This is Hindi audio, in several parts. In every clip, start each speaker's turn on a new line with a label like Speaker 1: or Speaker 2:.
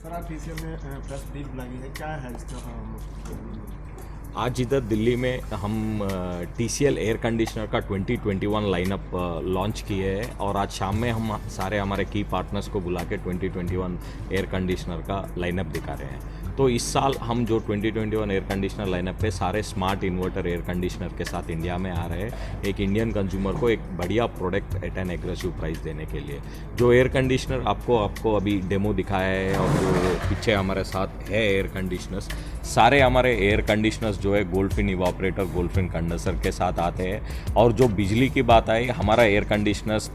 Speaker 1: सर आप टीसीएल में प्रेस ब्रीफ लगी है, क्या है इसका?
Speaker 2: आज इधर दिल्ली में हम TCL एयर कंडीशनर का 2021 लाइनअप लॉन्च किए हैं और आज शाम में हम सारे हमारे की पार्टनर्स को बुला के 2021 एयर कंडीशनर का लाइनअप दिखा रहे हैं। तो इस साल हम जो 2021 एयर कंडीशनर लाइनअप पे सारे स्मार्ट इन्वर्टर एयर कंडीशनर के साथ इंडिया में आ रहे हैं, एक इंडियन कंज्यूमर को एक बढ़िया product at N aggressive price देने के लिए। जो एयर कंडीशनर आपको अभी डेमो दिखाया है और जो पीछे हमारे साथ है एयर कंडीशनर्स, सारे हमारे एयर कंडीशनर्स जो है गोल्डफिन इवापरेटर, गोल्डफिन कंडेंसर के साथ आते हैं। और जो बिजली की बात आई, हमारा air conditioners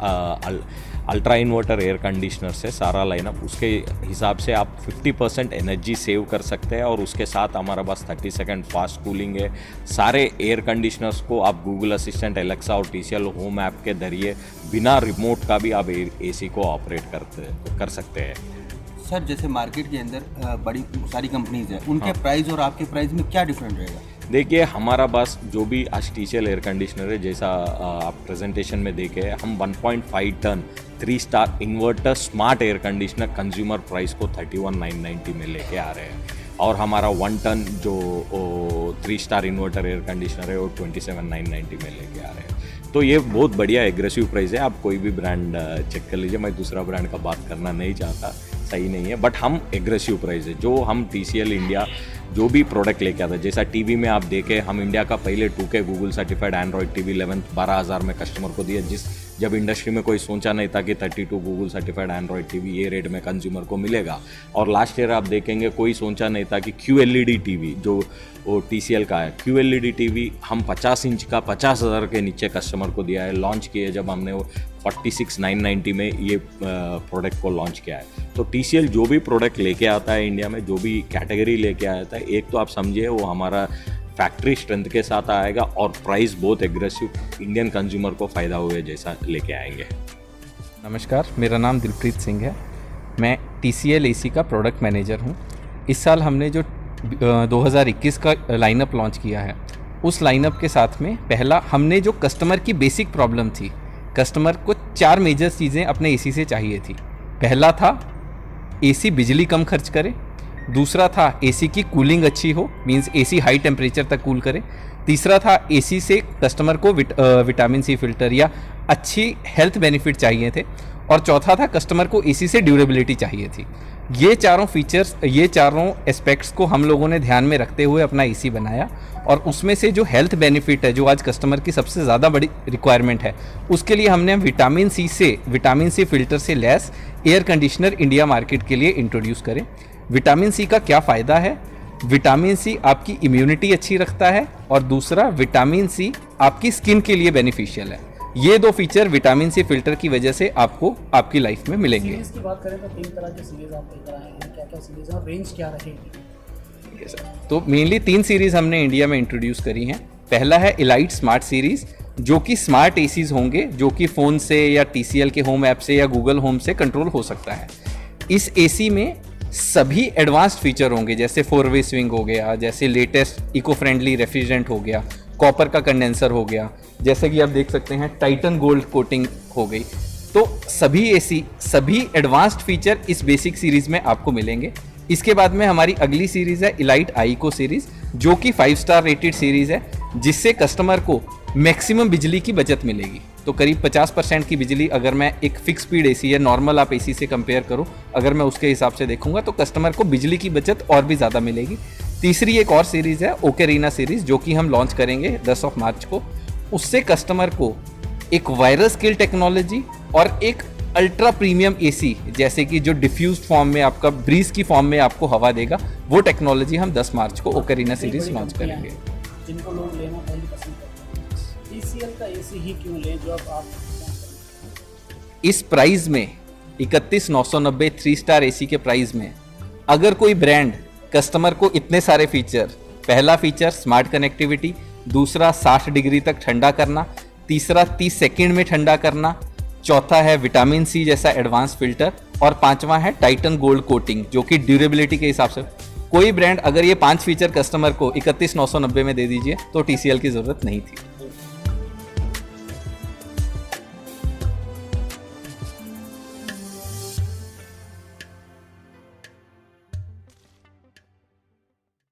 Speaker 2: ultra inverter air conditioner से सारा लाइनअप, उसके हिसाब से आप 50% एनर्जी सेव कर सकते हैं और उसके साथ हमारा पास 30 सेकंड फास्ट कूलिंग है। सारे एयर कंडीशनर्स को आप गूगल असिस्टेंट, एलेक्सा और TCL होम ऐप के जरिए बिना रिमोट का भी आप AC को ऑपरेट कर सकते हैं।
Speaker 3: सर जैसे मार्केट के अंदर बड़ी सारी कंपनीज हैं, उनके प्राइस और आपके प्राइस में क्या डिफरेंट रहेगा?
Speaker 2: देखिए, हमारा पास जो भी आज TCL एयर कंडीशनर है, जैसा आप प्रेजेंटेशन में देखे, हम 1.5 ton 3 star inverter smart air conditioner consumer price को 31,990 में लेके आ रहे हैं और हमारा 1 टन जो 3 स्टार इन्वर्टर एयर कंडीशनर है वो 27,990 में लेके आ रहे हैं। तो ये बहुत बढ़िया एग्रेसिव प्राइस है। आप कोई भी ब्रांड चेक कर लीजिए, मैं दूसरा ब्रांड का बात करना नहीं चाहता, सही नहीं है, बट हम एग्रेसिव प्राइस है जो हम TCL इंडिया जो भी प्रोडक्ट लेके आता है। जैसा टीवी में आप देखें, हम इंडिया का पहले 2K Google certified Android TV 12,000 में कस्टमर को दिया, जब इंडस्ट्री में कोई सोचा नहीं था कि 32 गूगल सर्टिफाइड एंड्रॉयड टीवी ये रेट में कंज्यूमर को मिलेगा। और लास्ट ईयर आप देखेंगे, कोई सोचा नहीं था कि QLED टीवी जो वो TCL का है, QLED टीवी हम 50 इंच का 50,000 के नीचे कस्टमर को दिया है। लॉन्च किए जब हमने वो 46,990 में ये प्रोडक्ट को लॉन्च किया है। तो TCL जो भी प्रोडक्ट लेके आता है इंडिया में, जो भी कैटेगरी लेके आता है, एक तो आप समझिए वो हमारा फैक्ट्री स्ट्रेंथ के साथ आएगा और प्राइस बहुत एग्रेसिव इंडियन कंज्यूमर को फ़ायदा हुए जैसा लेके आएंगे।
Speaker 4: नमस्कार, मेरा नाम दिलप्रीत सिंह है। मैं TCL AC का प्रोडक्ट मैनेजर हूँ। इस साल हमने जो 2021 का लाइनअप लॉन्च किया है, उस लाइनअप के साथ में पहला हमने जो कस्टमर की बेसिक प्रॉब्लम थी, कस्टमर को 4 मेजर चीज़ें अपने AC से चाहिए थी। पहला था AC बिजली कम खर्च करे, दूसरा था AC की कूलिंग अच्छी हो, मींस AC हाई टेम्परेचर तक कूल करे, तीसरा था AC से कस्टमर को विटामिन C फिल्टर या अच्छी हेल्थ बेनिफिट चाहिए थे, और चौथा था कस्टमर को AC से ड्यूरेबिलिटी चाहिए थी। ये चारों फीचर्स, ये चारों एस्पेक्ट्स को हम लोगों ने ध्यान में रखते हुए अपना AC बनाया। और उसमें से जो हेल्थ बेनिफिट है, जो आज कस्टमर की सबसे ज़्यादा बड़ी रिक्वायरमेंट है, उसके लिए हमने विटामिन C फिल्टर से less air conditioner India market के लिए इंट्रोड्यूस करें। विटामिन C का क्या फ़ायदा है? विटामिन C आपकी इम्यूनिटी अच्छी रखता है और दूसरा विटामिन C आपकी स्किन के लिए बेनिफिशियल है। ये 2 फीचर विटामिन C फिल्टर की वजह से आपको आपकी लाइफ में मिलेंगे।
Speaker 5: सीरीज की बात करें तो 3 तरह की सीरीज आप लेकर आए हैं, क्या-क्या सीरीज और रेंज क्या रहेगी?
Speaker 4: तो मेनली 3 सीरीज़ हमने इंडिया में इंट्रोड्यूस करी हैं। पहला है इलाइट स्मार्ट सीरीज़, जो कि स्मार्ट ACs होंगे, जो कि फ़ोन से या TCL के होम ऐप से या गूगल होम से कंट्रोल हो सकता है। इस AC में सभी एडवांस्ड फीचर होंगे, जैसे 4-वे स्विंग हो गया, जैसे लेटेस्ट इको फ्रेंडली रेफ्रिजरेंट हो गया, कॉपर का कंडेंसर हो गया, जैसे कि आप देख सकते हैं टाइटन गोल्ड कोटिंग हो गई। तो सभी AC, सभी एडवांस्ड फीचर इस बेसिक सीरीज़ में आपको मिलेंगे। इसके बाद में हमारी अगली सीरीज़ है इलाइट आईको सीरीज़, जो कि 5 स्टार रेटेड सीरीज़ है, जिससे कस्टमर को मैक्सिमम बिजली की बचत मिलेगी। तो करीब 50% की बिजली, अगर मैं एक फिक्स स्पीड AC या नॉर्मल आप AC से कंपेयर करो, अगर मैं उसके हिसाब से देखूंगा तो कस्टमर को बिजली की बचत और भी ज़्यादा मिलेगी। तीसरी एक और सीरीज़ है ओकेरीना सीरीज़, जो कि हम लॉन्च करेंगे 10 मार्च को। उससे कस्टमर को एक वायरस किल टेक्नोलॉजी और एक अल्ट्रा प्रीमियम AC, जैसे कि जो डिफ्यूज फॉर्म में आपका ब्रीज की फॉर्म में आपको हवा देगा, वो टेक्नोलॉजी हम 10 मार्च को ओकेरीना सीरीज़ लॉन्च करेंगे।
Speaker 5: जिनको लोग लेना पहले पसंद करते हैं, TCL का AC ही क्यों लें जो आप
Speaker 4: इस प्राइस में 31,990 3 स्टार AC के प्राइस में अगर कोई ब्रांड कस्टमर को इतने सारे फीचर, पहला फीचर स्मार्ट कनेक्टिविटी, दूसरा 60 डिग्री तक ठंडा करना, तीसरा 30 सेकंड में ठंडा करना, चौथा है विटामिन C जैसा एडवांस फिल्टर, और पांचवा है टाइटन गोल्ड कोटिंग, जो कि ड्यूरेबिलिटी के हिसाब से कोई ब्रांड अगर ये 5 फीचर कस्टमर को 31,990 में दे दीजिए तो TCL की ज़रूरत नहीं थी।